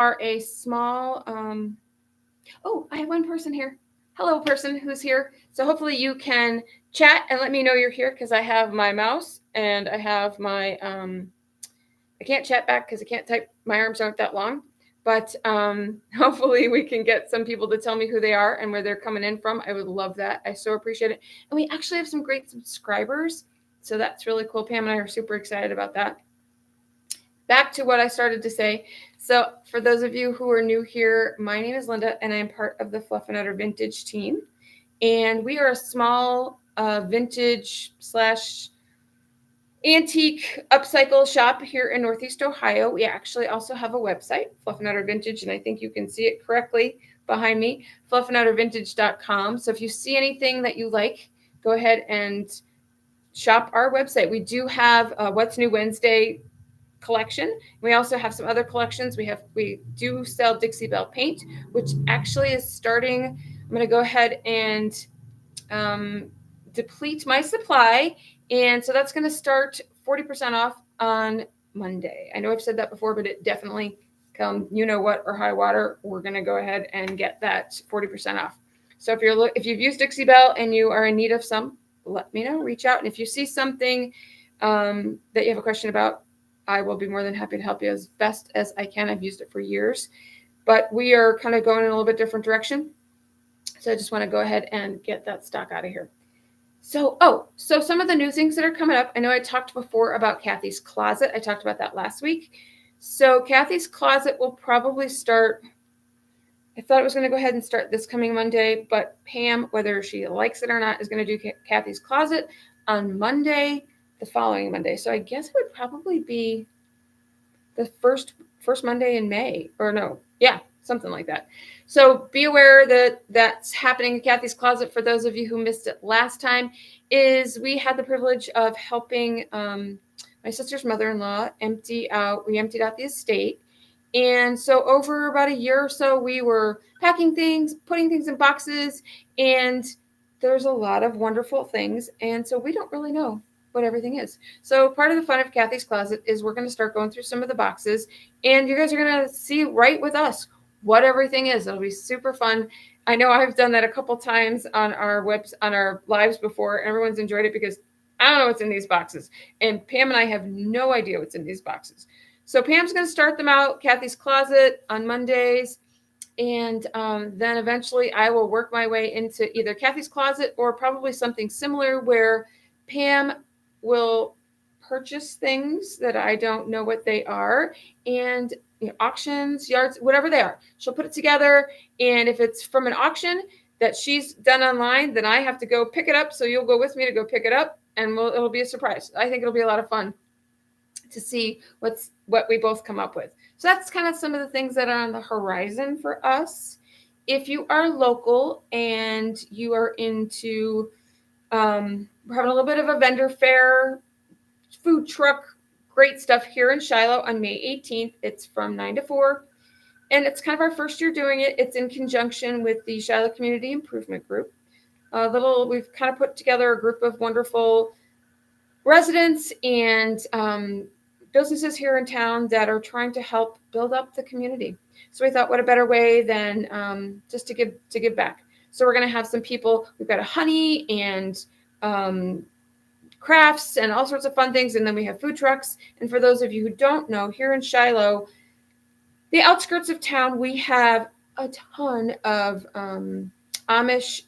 are a small, oh, I have one person here. Hello, person who's here. So hopefully you can chat and let me know you're here because I have my mouse and I have my, I can't chat back because I can't type. My arms aren't that long. But hopefully we can get some people to tell me who they are and where they're coming in from. I would love that. I so appreciate it. And we actually have some great subscribers. So that's really cool. Pam and I are super excited about that. Back to what I started to say. So for those of you who are new here, my name is Linda and I'm part of the Fluff and Udder Vintage team. And we are a small vintage slash antique upcycle shop here in Northeast Ohio. We actually also have a website, Fluff and Udder Vintage, and I think you can see it correctly behind me, fluffanduddervintage.com. So if you see anything that you like, go ahead and shop our website. We do have a What's New Wednesday collection. We also have some other collections. We do sell Dixie Belle paint, which actually is starting. I'm going to go ahead and deplete my supply. And so that's going to start 40% off on Monday. I know I've said that before, but it definitely come, you know what, or high water, we're going to go ahead and get that 40% off. So if you've used Dixie Belle and you are in need of some, let me know, reach out. And if you see something that you have a question about, I will be more than happy to help you as best as I can. I've used it for years, but we are kind of going in a little bit different direction. So I just want to go ahead and get that stock out of here. So some of the new things that are coming up. I know I talked before about Kathy's Closet. I talked about that last week. So Kathy's Closet will probably start, I thought it was going to go ahead and start this coming Monday, but Pam, whether she likes it or not, is going to do Kathy's Closet on Monday, the following Monday. So I guess it would probably be the first Monday in May, or no, yeah, something like that. So be aware that that's happening in Kathy's Closet. For those of you who missed it last time, is we had the privilege of helping my sister's mother-in-law we emptied out the estate. And so over about a year or so, we were packing things, putting things in boxes, and there's a lot of wonderful things. And so we don't really know what everything is. So part of the fun of Kathy's Closet is we're going to start going through some of the boxes, and you guys are going to see right with us what everything is. It'll be super fun. I know I've done that a couple times on our lives before, and everyone's enjoyed it because I don't know what's in these boxes. And Pam and I have no idea what's in these boxes. So Pam's going to start them out, Kathy's Closet, on Mondays. And then eventually I will work my way into either Kathy's Closet or probably something similar where Pam will purchase things that I don't know what they are, and auctions, yards, whatever they are. She'll put it together, and if it's from an auction that she's done online, then I have to go pick it up. So you'll go with me to go pick it up, and it'll be a surprise. I think it'll be a lot of fun to see what we both come up with. So that's kind of some of the things that are on the horizon for us. If you are local and you are into we're having a little bit of a vendor fair, food truck, great stuff here in Shiloh on May 18th. It's from 9 to 4. And it's kind of our first year doing it. It's in conjunction with the Shiloh Community Improvement Group. We've kind of put together a group of wonderful residents and businesses here in town that are trying to help build up the community. So we thought, what a better way than just to give back. So we're going to have some people. We've got a honey and crafts and all sorts of fun things. And then we have food trucks. And for those of you who don't know, here in Shiloh, the outskirts of town, we have a ton of Amish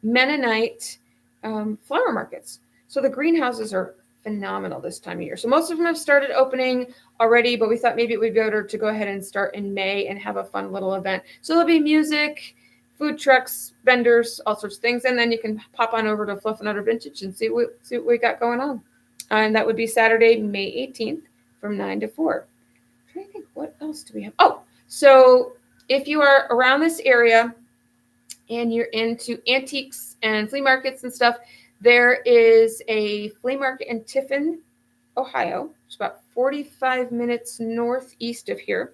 Mennonite flower markets. So the greenhouses are phenomenal this time of year. So most of them have started opening already, but we thought maybe it would be better to go ahead and start in May and have a fun little event. So there'll be music, food trucks, vendors, all sorts of things. And then you can pop on over to Fluff and Udder Vintage and see what we got going on. And that would be Saturday, May 18th from 9 to 4. I'm trying to think, what else do we have? Oh, so if you are around this area and you're into antiques and flea markets and stuff, there is a flea market in Tiffin, Ohio. It's about 45 minutes northeast of here.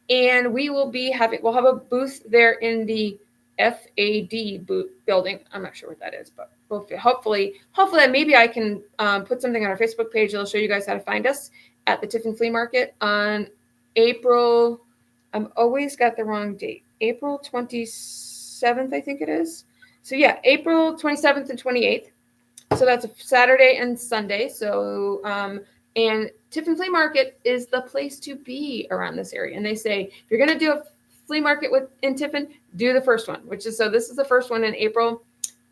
And we'll have a booth there in the FAD building. I'm not sure what that is, but hopefully maybe I can put something on our Facebook page that'll show you guys how to find us at the Tiffin Flea Market on April I'm always got the wrong date. April 27th, I think it is. So yeah, April 27th and 28th. So that's a Saturday and Sunday. So, and Tiffin Flea Market is the place to be around this area. And they say, if you're going to do a flea market in Tiffin, do the first one, which is, so this is the first one in April.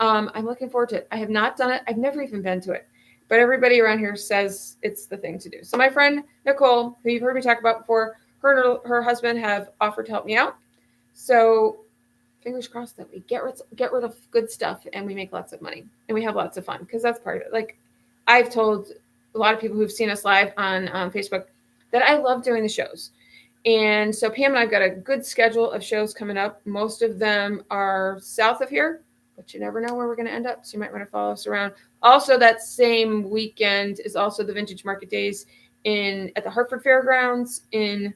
I'm looking forward to it. I have not done it. I've never even been to it, but everybody around here says it's the thing to do. So my friend Nicole, who you've heard me talk about before, her husband have offered to help me out. So fingers crossed that we get rid of good stuff and we make lots of money and we have lots of fun, because that's part of it. Like I've told a lot of people who've seen us live on Facebook that I love doing the shows. And so Pam and I've got a good schedule of shows coming up. Most of them are south of here, but you never know where we're going to end up. So you might want to follow us around. Also, that same weekend is also the Vintage Market Days at the Hartford Fairgrounds in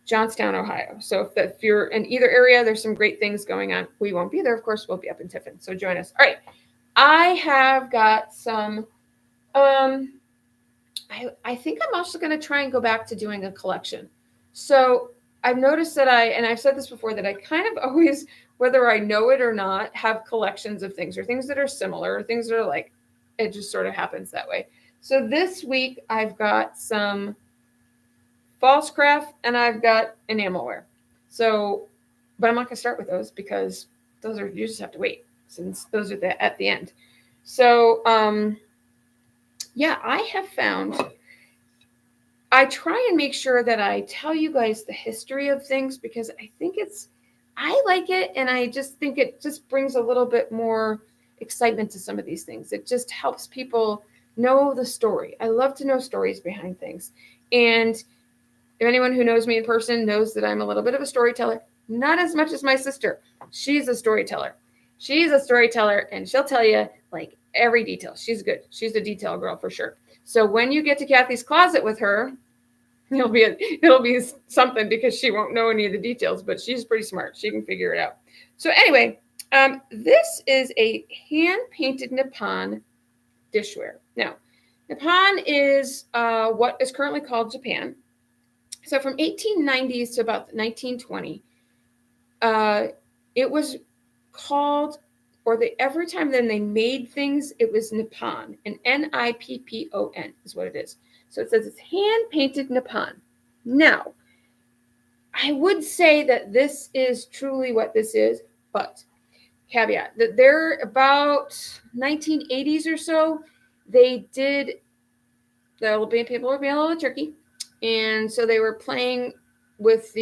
Johnstown, Ohio. So if you're in either area, there's some great things going on. We won't be there, of course. We'll be up in Tiffin. So join us. All right. I have got some, I think I'm also going to try and go back to doing a collection. So I've noticed that and I've said this before, that I kind of always, whether I know it or not, have collections of things, or things that are similar, or things that are like, it just sort of happens that way. So this week I've got some Pfaltzgraff and I've got enamelware. So, but I'm not going to start with those, because you just have to wait, since those are at the end. So, yeah, I have found, I try and make sure that I tell you guys the history of things, because I like it. And I just think it just brings a little bit more excitement to some of these things. It just helps people know the story. I love to know stories behind things. And if anyone who knows me in person knows that I'm a little bit of a storyteller, not as much as my sister. She's a storyteller. And she'll tell you like every detail. She's good. She's a detail girl for sure. So when you get to Kathy's closet with her, it'll be something, because she won't know any of the details, but she's pretty smart. She can figure it out. So anyway, this is a hand-painted Nippon dishware. Now, Nippon is what is currently called Japan. So from 1890s to about 1920, it was called, every time then they made things, it was Nippon, and Nippon is what it is. So it says it's hand-painted Nippon. Now, I would say that this is truly what this is, but caveat that they're about 1980s or so, they did, the people were being a little tricky. And so they were playing with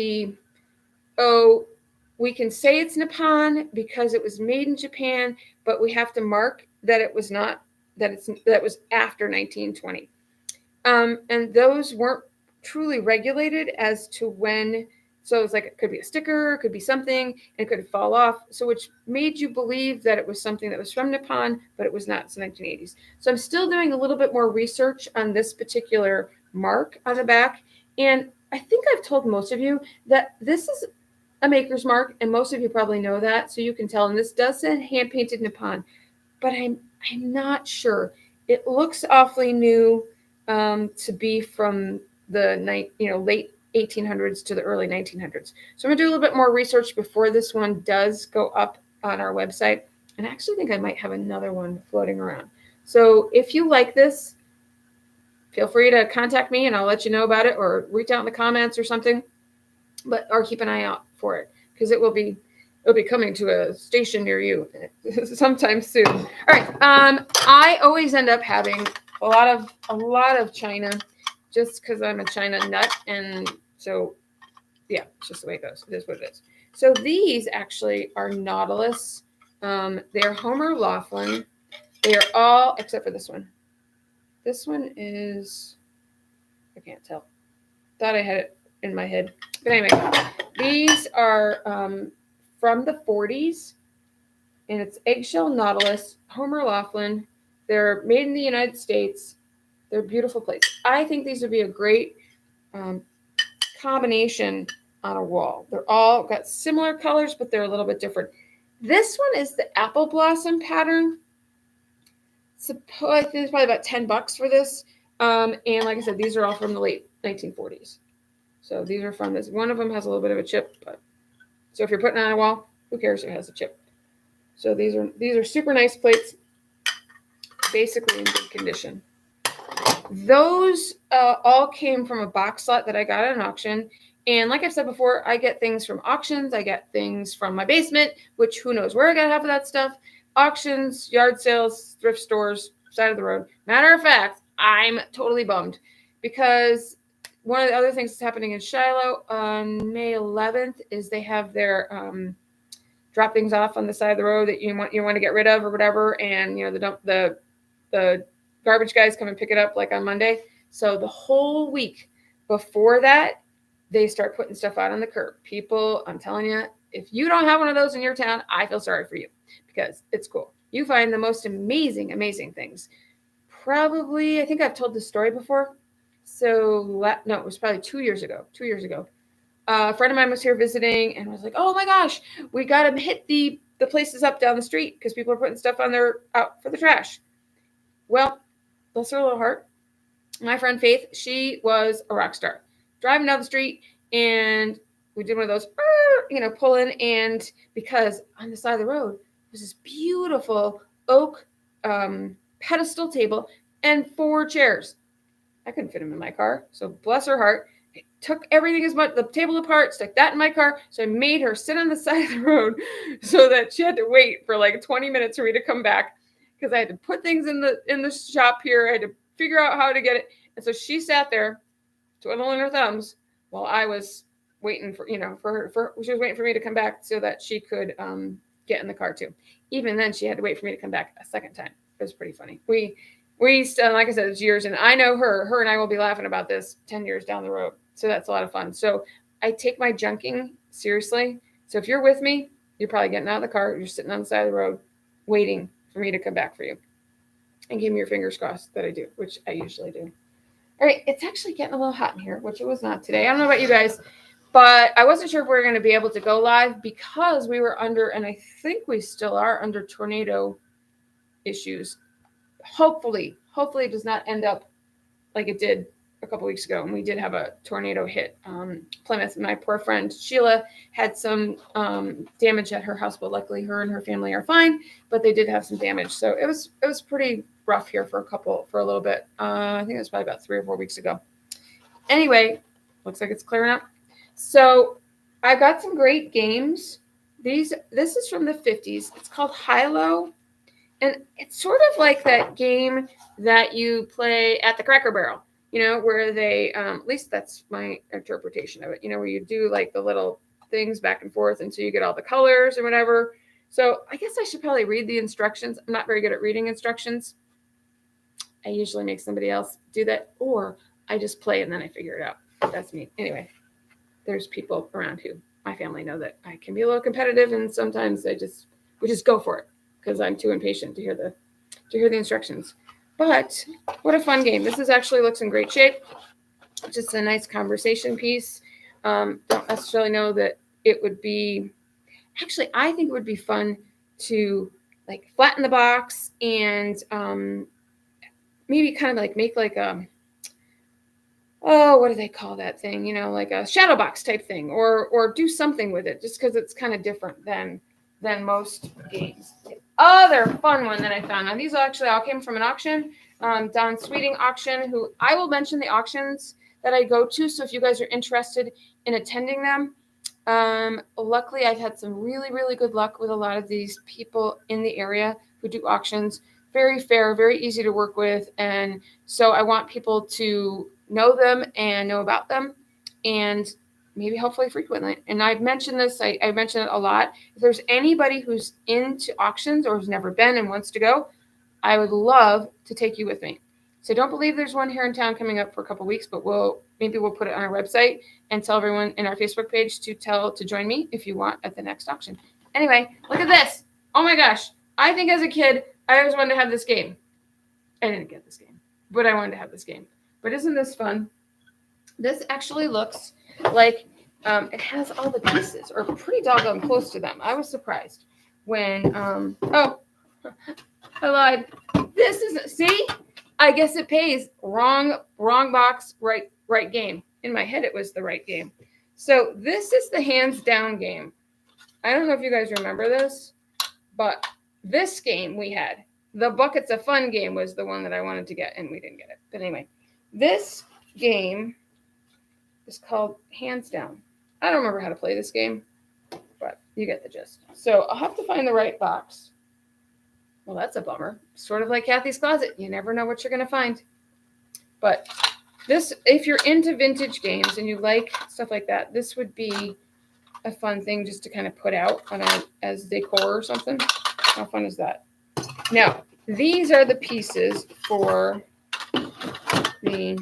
we can say it's Nippon because it was made in Japan, but we have to mark that it was not, that was after 1920. And those weren't truly regulated as to when. So it was like, it could be a sticker, it could be something, and it could fall off. So which made you believe that it was something that was from Nippon, but it was not. It's the 1980s. So I'm still doing a little bit more research on this particular mark on the back. And I think I've told most of you that this is a maker's mark, and most of you probably know that, so you can tell. And this does say hand-painted Nippon, but I'm not sure. It looks awfully new to be from the late 1800s to the early 1900s. So I'm going to do a little bit more research before this one does go up on our website. And I actually think I might have another one floating around. So if you like this, feel free to contact me and I'll let you know about it, or reach out in the comments or something, or keep an eye out for it, because it'll be coming to a station near you sometime soon. All right. I always end up having a lot of China, just because I'm a China nut. And so, yeah, it's just the way it goes. It is what it is. So these actually are Nautilus. They're Homer Laughlin. They are all, except for this one. This one is, I can't tell. Thought I had it in my head. But anyway, these are from the 40s. And it's Eggshell Nautilus, Homer Laughlin. They're made in the United States. They're beautiful plates. I think these would be a great combination on a wall. They're all got similar colors, but they're a little bit different. This one is the apple blossom pattern. I think it's probably about $10 for this. And like I said, these are all from the late 1940s. So these are fun. This one of them has a little bit of a chip, but so if you're putting it on a wall, who cares if it has a chip? So these are super nice plates, basically in good condition. Those all came from a box lot that I got at an auction. And like I've said before, I get things from auctions. I get things from my basement, which who knows where I got half of that stuff. Auctions, yard sales, thrift stores, side of the road. Matter of fact, I'm totally bummed because one of the other things that's happening in Shiloh on May 11th is they have their drop things off on the side of the road that you want to get rid of or whatever, and the garbage guys come and pick it up like on Monday. So the whole week before that, they start putting stuff out on the curb. People, I'm telling you, if you don't have one of those in your town, I feel sorry for you because it's cool. You find the most amazing, amazing things. Probably, I think I've told this story before. So, no, it was probably 2 years ago. 2 years ago. A friend of mine was here visiting and was like, oh my gosh, we got to hit the places up down the street because people are putting stuff out for the trash. Well, bless her little heart. My friend Faith, she was a rock star. Driving down the street, and we did one of those, pull in, and because on the side of the road was this beautiful oak pedestal table and 4 chairs. I couldn't fit them in my car, so bless her heart. I took everything the table apart, stuck that in my car, so I made her sit on the side of the road so that she had to wait for like 20 minutes for me to come back because I had to put things in the shop here. I had to figure out how to get it. And so she sat there twiddling her thumbs while I was waiting for, she was waiting for me to come back so that she could get in the car too. Even then she had to wait for me to come back a second time. It was pretty funny. We still, like I said, it's years, and I know her and I will be laughing about this 10 years down the road. So that's a lot of fun. So I take my junking seriously. So if you're with me, you're probably getting out of the car. You're sitting on the side of the road waiting for me to come back for you. And give me your fingers crossed that I do, which I usually do. All right, it's actually getting a little hot in here, which it was not today. I don't know about you guys, but I wasn't sure if we were going to be able to go live because we were under, and I think we still are under tornado issues. Hopefully it does not end up like it did a couple weeks ago. And we did have a tornado hit Plymouth. My poor friend Sheila had some damage at her house, but luckily her and her family are fine, but they did have some damage. So it was pretty rough here for a little bit. I think it was probably about 3 or 4 weeks ago. Anyway, looks like it's clearing up. So I've got some great games. This is from the 50s. It's called High-Low. And it's sort of like that game that you play at the Cracker Barrel, where they, at least that's my interpretation of it, where you do like the little things back and forth until you get all the colors or whatever. So I guess I should probably read the instructions. I'm not very good at reading instructions. I usually make somebody else do that, or I just play and then I figure it out. That's me. Anyway, there's people around who my family know that I can be a little competitive, and sometimes we just go for it because I'm too impatient to hear the instructions. But what a fun game. This actually looks in great shape. Just a nice conversation piece. Don't necessarily know that it would be, actually, I think it would be fun to like flatten the box and maybe kind of like make like what do they call that thing? Like a shadow box type thing, or do something with it just because it's kind of different than most games. The other fun one that I found, now these actually all came from an auction, Don Sweeting auction, who I will mention the auctions that I go to. So if you guys are interested in attending them, luckily I've had some really, really good luck with a lot of these people in the area who do auctions. Very fair, very easy to work with. And so I want people to know them and know about them, and maybe hopefully frequently. And I've mentioned this, I mention it a lot. If there's anybody who's into auctions or who's never been and wants to go, I would love to take you with me. So don't believe there's one here in town coming up for a couple weeks, but maybe we'll put it on our website and tell everyone in our Facebook page to join me if you want at the next auction. Anyway, look at this. Oh my gosh. I think as a kid, I always wanted to have this game. I didn't get this game, but I wanted to have this game. But isn't this fun? This actually looks like it has all the pieces, or pretty doggone close to them. I was surprised when, I lied. This isn't, see? I guess it pays. Wrong box, right game. in my head it was the right game. So this is the hands down game. I don't know if you guys remember this, but this game we had, the Buckets of Fun game, was the one that I wanted to get, and we didn't get it. But anyway, this game is called Hands Down. I don't remember how to play this game, but you get the gist. So I'll have to find the right box. Well, that's a bummer. Sort of like Kathy's Closet. You never know what you're going to find. But this, if you're into vintage games and you like stuff like that, this would be a fun thing just to kind of put out on as decor or something. How fun is that? Now, these are the pieces for the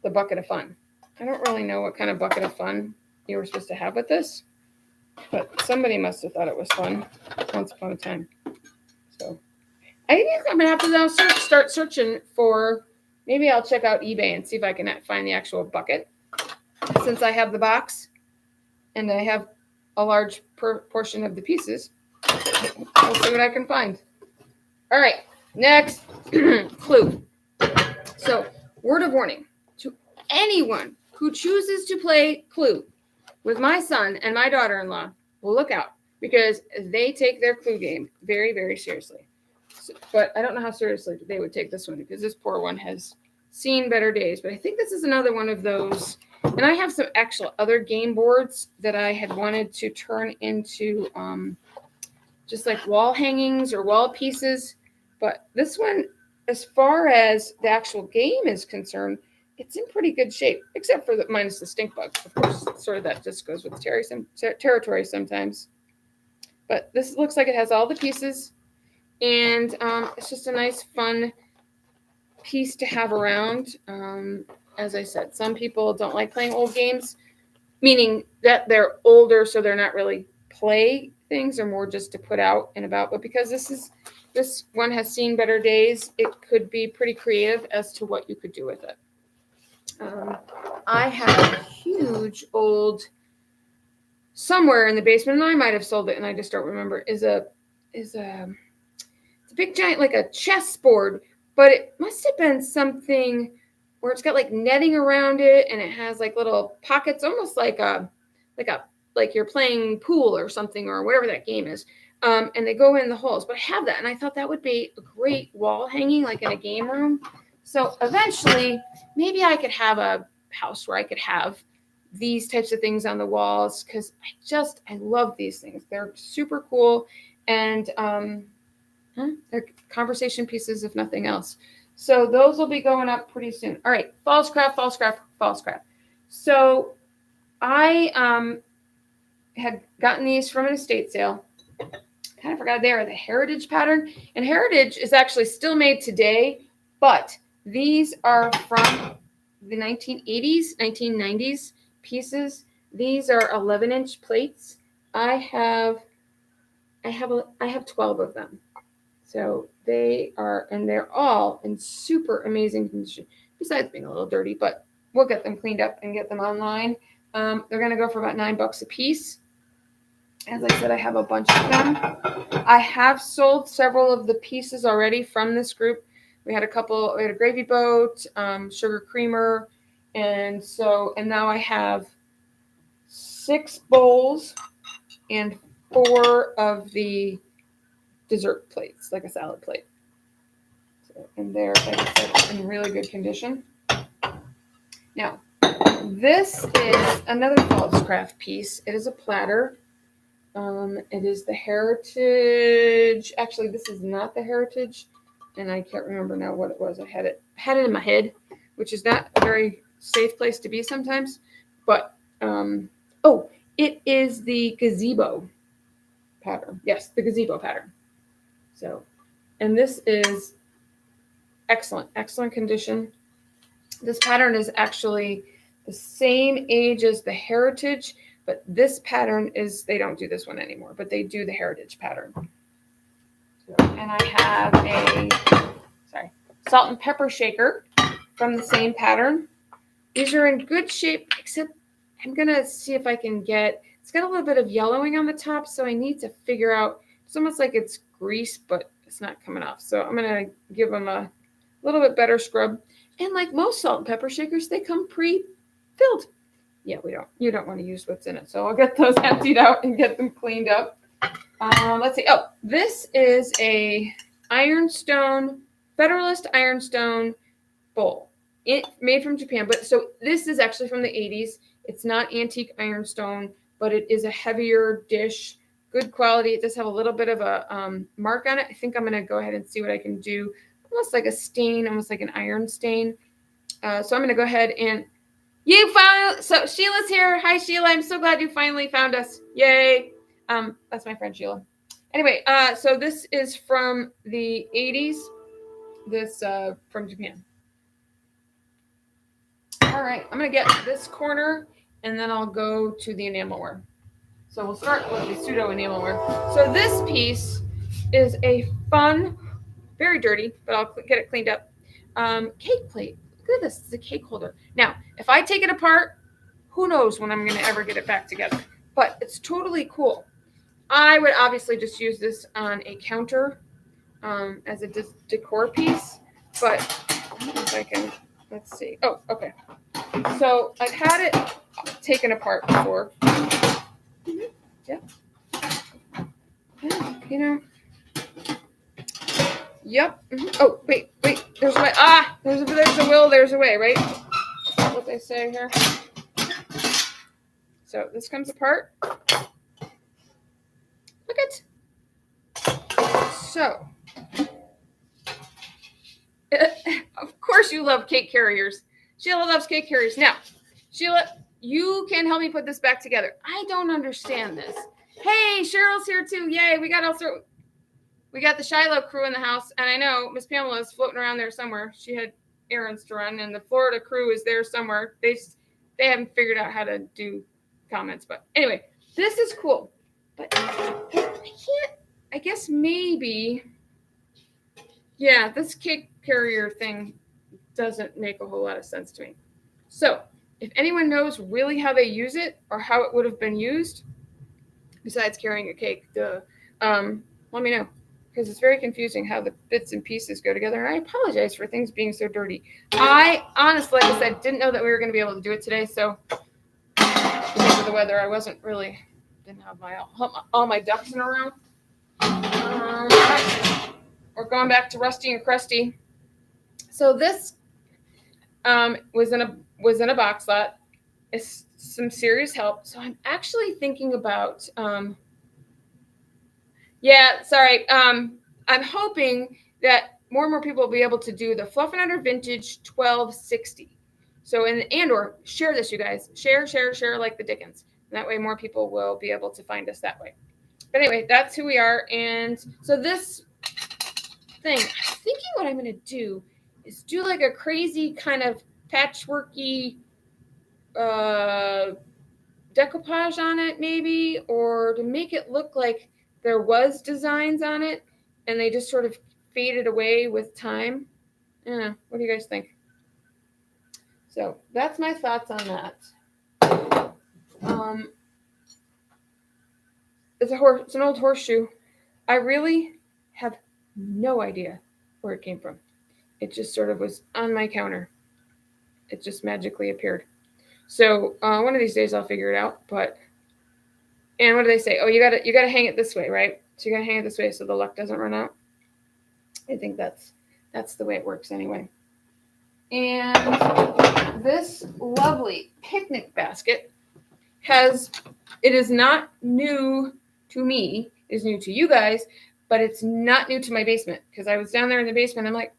Bucket of Fun. I don't really know what kind of Bucket of Fun you were supposed to have with this, but somebody must have thought it was fun once upon a time. So I think I'm going to have to now start searching for, maybe I'll check out eBay and see if I can find the actual bucket, since I have the box and I have a large portion of the pieces. I'll see what I can find. All right, next, clue. So, word of warning to anyone who chooses to play Clue with my son and my daughter-in-law, will look out, because they take their Clue game very, very seriously. So, but I don't know how seriously they would take this one, because this poor one has seen better days. But I think this is another one of those. And I have some actual other game boards that I had wanted to turn into just like wall hangings or wall pieces. But this one, as far as the actual game is concerned, it's in pretty good shape, except for minus the stink bugs. Of course, sort of that just goes with territory sometimes. But this looks like it has all the pieces, and it's just a nice, fun piece to have around. As I said, some people don't like playing old games, meaning that they're older, so they're not really play things, or more just to put out and about. But because this one has seen better days, it could be pretty creative as to what you could do with it. I have a huge old, somewhere in the basement, and I might have sold it and I just don't remember, it's a big giant, like a chessboard, but it must have been something where it's got like netting around it, and it has like little pockets, almost like you're playing pool or something, or whatever that game is. And they go in the holes. But I have that, and I thought that would be a great wall hanging, like in a game room. So eventually, maybe I could have a house where I could have these types of things on the walls, because I love these things. They're super cool, and they're conversation pieces, if nothing else. So those will be going up pretty soon. All right, Pfaltzgraff. So I had gotten these from an estate sale. Kind of forgot they are the Heritage pattern. And Heritage is actually still made today, but these are from the 1980s, 1990s pieces. These are 11-inch plates. I have 12 of them. So they are, and they're all in super amazing condition, besides being a little dirty, but we'll get them cleaned up and get them online. They're going to go for about $9 a piece. As I said, I have a bunch of them. I have sold several of the pieces already from this group. We had a gravy boat, sugar creamer, and now I have 6 bowls and 4 of the dessert plates, like a salad plate. So, and they're, like I said, in really good condition. Now, this is another Pfaltzgraff piece. It is a platter. It is the Heritage. Actually, this is not the Heritage, and I can't remember now what it was. I had it in my head, which is not a very safe place to be sometimes. But it is the gazebo pattern. Yes, the gazebo pattern. So, and this is excellent condition. This pattern is actually the same age as the Heritage, but this pattern they don't do this one anymore, but they do the Heritage pattern. So, and I have a salt and pepper shaker from the same pattern. These are in good shape, except I'm going to see if I can it's got a little bit of yellowing on the top, so I need to figure out, it's almost like it's grease, but it's not coming off. So I'm going to give them a little bit better scrub. And like most salt and pepper shakers, they come pre-filled. Yeah, you don't want to use what's in it. So I'll get those emptied out and get them cleaned up. Let's see. Oh, this is a Federalist ironstone bowl. It made from Japan, but so this is actually from the 80s. It's not antique ironstone, but it is a heavier dish, good quality. It does have a little bit of a mark on it. I think I'm going to go ahead and see what I can do. Almost like a stain, almost like an iron stain. So I'm going to go ahead and so Sheila's here. Hi, Sheila. I'm so glad you finally found us. Yay. That's my friend Sheila. Anyway, so this is from the 80s. This from Japan. All right, I'm going to get this corner, and then I'll go to the enamelware. So we'll start with the pseudo enamelware. So this piece is a fun, very dirty, but I'll get it cleaned up, cake plate. Look at this. It's a cake holder. Now, if I take it apart, who knows when I'm going to ever get it back together. But it's totally cool. I would obviously just use this on a counter as a decor piece. But if I can, let's see. Oh, okay. So I've had it taken apart before. Yeah. You know. Yep. Oh, wait. There's a way. There's a will, there's a way, right? Is that what they say here? So this comes apart. Look at. So. Of course you love cake carriers. Sheila loves cake carriers. Now, Sheila, you can help me put this back together. I don't understand this. Hey, Cheryl's here too. Yay, we got the Shiloh crew in the house, and I know Miss Pamela is floating around there somewhere. She had errands to run, and the Florida crew is there somewhere. They haven't figured out how to do comments, but anyway, this is cool. But I can't. I guess maybe. Yeah, this cake carrier thing doesn't make a whole lot of sense to me. So, if anyone knows really how they use it or how it would have been used, besides carrying a cake, let me know. Because it's very confusing how the bits and pieces go together. And I apologize for things being so dirty. I honestly, like I said, didn't know that we were going to be able to do it today. So, because of the weather, I didn't have all my ducks in a row. We're going back to Rusty and Krusty. So this was in a box lot. It's some serious help. So I'm actually thinking about I'm hoping that more and more people will be able to do the Fluff and Under Vintage 1260. So or share this, you guys. Share like the Dickens. And that way more people will be able to find us that way. But anyway, that's who we are. And so this thing, I'm thinking what I'm going to do is do like a crazy kind of patchworky decoupage on it maybe, or to make it look like there was designs on it and they just sort of faded away with time. Yeah, what do you guys think? So that's my thoughts on that. It's an old horseshoe. I really have no idea where it came from. It just sort of was on my counter. It just magically appeared. So one of these days I'll figure it out. And what do they say? Oh, you gotta hang it this way, right? So you gotta hang it this way so the luck doesn't run out. I think that's the way it works anyway. And this lovely picnic basket it is not new to me. It is new to you guys, but it's not new to my basement because I was down there in the basement. I'm like,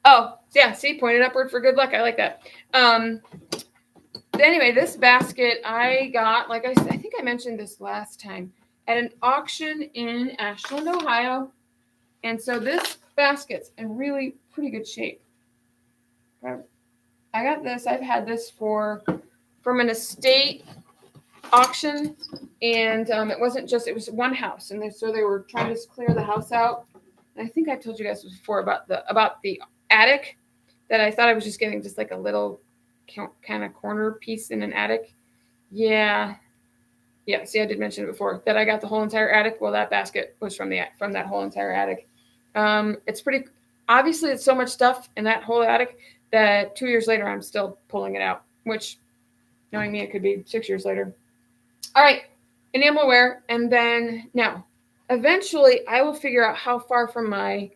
oh, yeah, see, pointed upward for good luck. I like that. Anyway, this basket I got, like I said, I think I mentioned this last time, at an auction in Ashland, Ohio. And so this basket's in really pretty good shape. I got this. I've had this from an estate auction, and it was one house, and so they were trying to clear the house out. And I think I told you guys before about the attic, that I thought I was just getting just like a little kind of corner piece in an attic. Yeah. See, I did mention it before that I got the whole entire attic. Well, that basket was from that whole entire attic. It's pretty. obviously it's so much stuff in that whole attic that 2 years later, I'm still pulling it out, which, knowing me, it could be 6 years later. All right, enamelware. And then now, eventually, I will figure out how far from my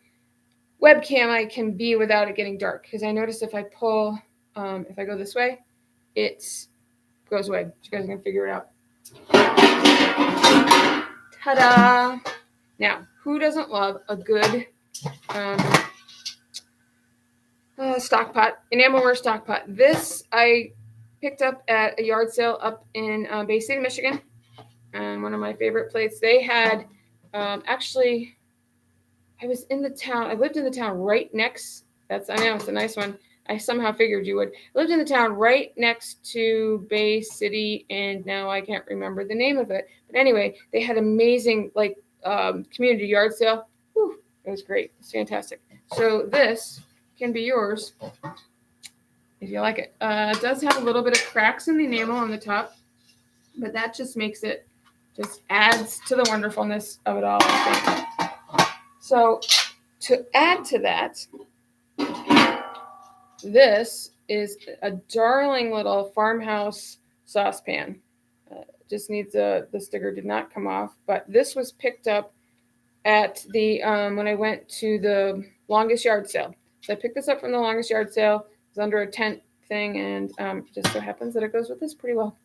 webcam I can be without it getting dark. Because I noticed if I pull, if I go this way, it goes away. You guys can figure it out. Ta-da! Now, who doesn't love a good stock pot, enamelware stock pot? This I picked up at a yard sale up in Bay City, Michigan. And one of my favorite plates. They had, actually, I was in the town. I lived in the town right next. I know it's a nice one. I somehow figured you would. I lived in the town right next to Bay City, and now I can't remember the name of it. But anyway, they had amazing community yard sale. Whew, it was great. It's fantastic. So this can be yours if you like it. It does have a little bit of cracks in the enamel on the top, but that just makes it, just adds to the wonderfulness of it all, I think. So to add to that, this is a darling little farmhouse saucepan. Just needs the sticker did not come off, but this was picked up at the when I went to the longest yard sale. So I picked this up from the longest yard sale. It was under a tent thing, and just so happens that it goes with this pretty well.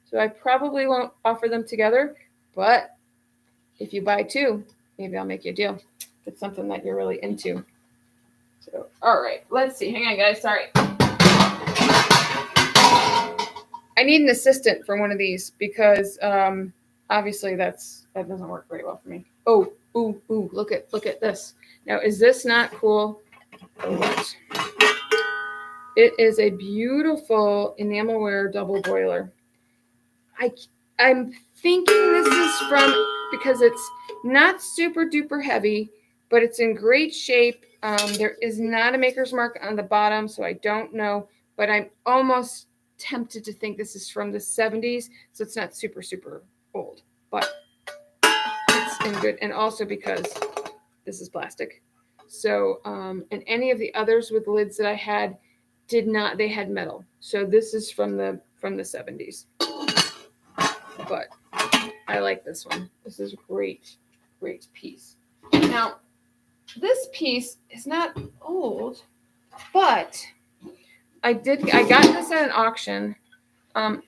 So I probably won't offer them together, but if you buy two, maybe I'll make you a deal. If it's something that you're really into. So, all right, let's see. Hang on, guys. Sorry. I need an assistant for one of these because obviously that doesn't work very well for me. Oh, ooh, look at this. Now, is this not cool? Or what? It is a beautiful enamelware double boiler. I'm thinking this is from, because it's not super duper heavy, but it's in great shape. There is not a maker's mark on the bottom, so I don't know, but I'm almost tempted to think this is from the 70s, so it's not super, super old, but it's in good, and also because this is plastic. So, and any of the others with lids that I had they had metal. So this is from the 70s. But I like this one. This is a great piece. Now, this piece is not old, but I got this at an auction, and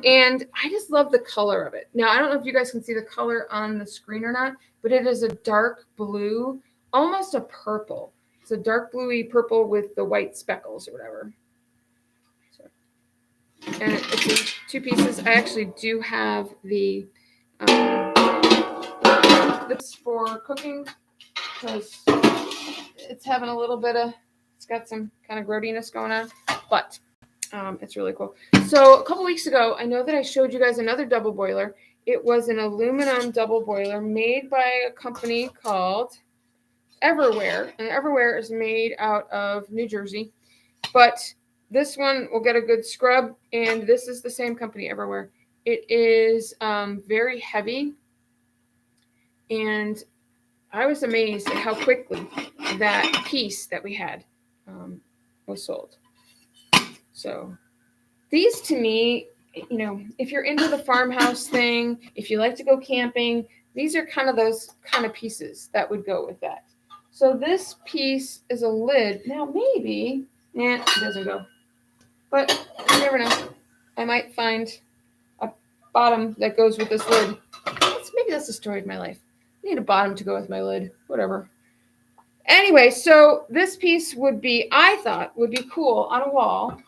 I just love the color of it. Now, I don't know if you guys can see the color on the screen or not, but it is a dark blue, almost a purple. It's a dark bluey purple with the white speckles or whatever. So, and it's in two pieces. I actually do have the this for cooking because it's having a little bit of, it's got some kind of grody-ness going on, but it's really cool. So a couple weeks ago, I know that I showed you guys another double boiler. It was an aluminum double boiler made by a company called Everware, and Everware is made out of New Jersey, but this one will get a good scrub, and this is the same company, Everware. It is very heavy, and I was amazed at how quickly that piece that we had was sold. So these, to me, you know, if you're into the farmhouse thing, if you like to go camping, these are kind of those kind of pieces that would go with that. So this piece is a lid. Now maybe, it doesn't go. But you never know. I might find a bottom that goes with this lid. Maybe that's the story of my life. I need a bottom to go with my lid. Whatever. Anyway, so this piece I thought would be cool on a wall.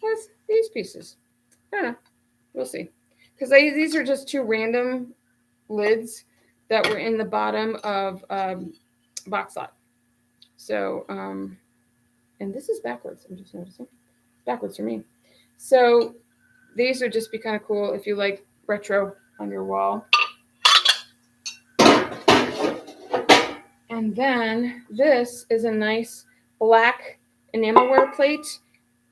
Plus these pieces. I don't know. We'll see. Because these are just two random lids that were in the bottom of box lot. So, and this is backwards. I'm just noticing. Backwards for me. So these would just be kind of cool if you like retro on your wall. And then this is a nice black enamelware plate.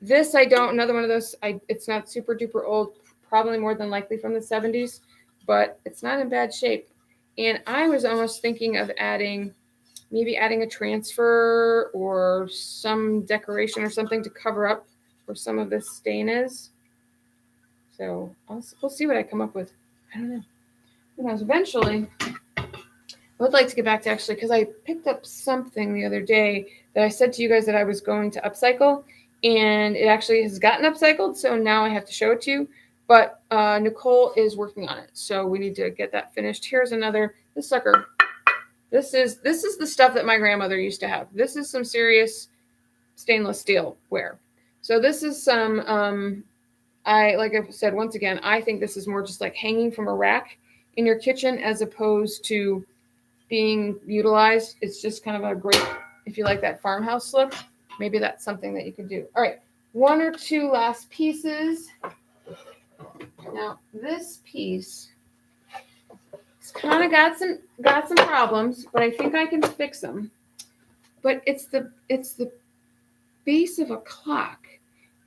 This another one of those, it's not super duper old, probably more than likely from the 70s, but it's not in bad shape. And I was almost thinking of adding maybe adding a transfer or some decoration or something to cover up where some of this stain is. So we'll see what I come up with. I don't know. Who knows? Eventually, I would like to get back to actually, because I picked up something the other day that I said to you guys that I was going to upcycle, and it actually has gotten upcycled. So now I have to show it to you. But Nicole is working on it, so we need to get that finished. Here's another. This sucker. This is the stuff that my grandmother used to have. This is some serious stainless steel ware. So this is some. Like I said, once again, I think this is more just like hanging from a rack in your kitchen as opposed to being utilized. It's just kind of a great, if you like that farmhouse look, maybe that's something that you could do. All right, one or two last pieces. Now this piece, it's kind of got some problems, but I think I can fix them. But it's the base of a clock,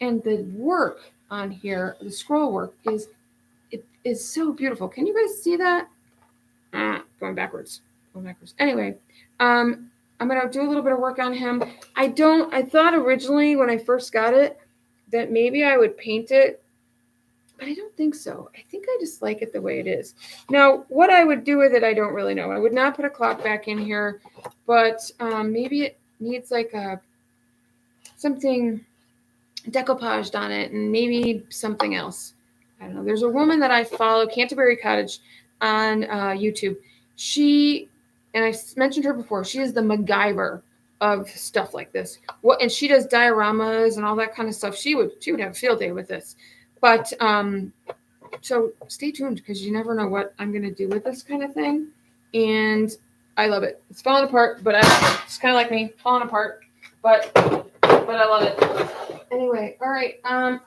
and the work on here, the scroll work is so beautiful. Can you guys see that? Going backwards. Anyway, I'm gonna do a little bit of work on him. I thought originally when I first got it that maybe I would paint it, but I don't think so. I think I just like it the way it is. Now, what I would do with it, I don't really know. I would not put a clock back in here, but maybe it needs like something decoupaged on it, and maybe something else. I don't know. There's a woman that I follow, Canterbury Cottage, on YouTube. And I mentioned her before, she is the MacGyver of stuff like this. And she does dioramas and all that kind of stuff. She would have a field day with this. But so stay tuned, because you never know what I'm going to do with this kind of thing. And I love it. It's falling apart, but it's kind of like me, falling apart. But I love it. Anyway, all right. I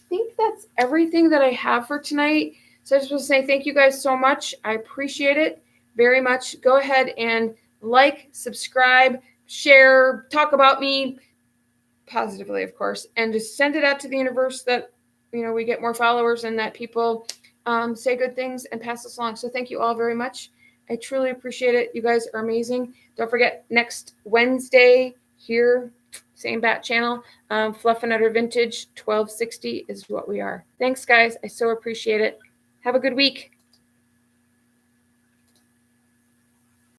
think that's everything that I have for tonight. So I just want to say thank you guys so much. I appreciate it very much. Go ahead and like, subscribe, share, talk about me positively, of course, and just send it out to the universe that, we get more followers and that people say good things and pass this along. So thank you all very much. I truly appreciate it. You guys are amazing. Don't forget, next Wednesday here, same bat channel, Fluff and Utter Vintage 1260 is what we are. Thanks, guys. I so appreciate it. Have a good week.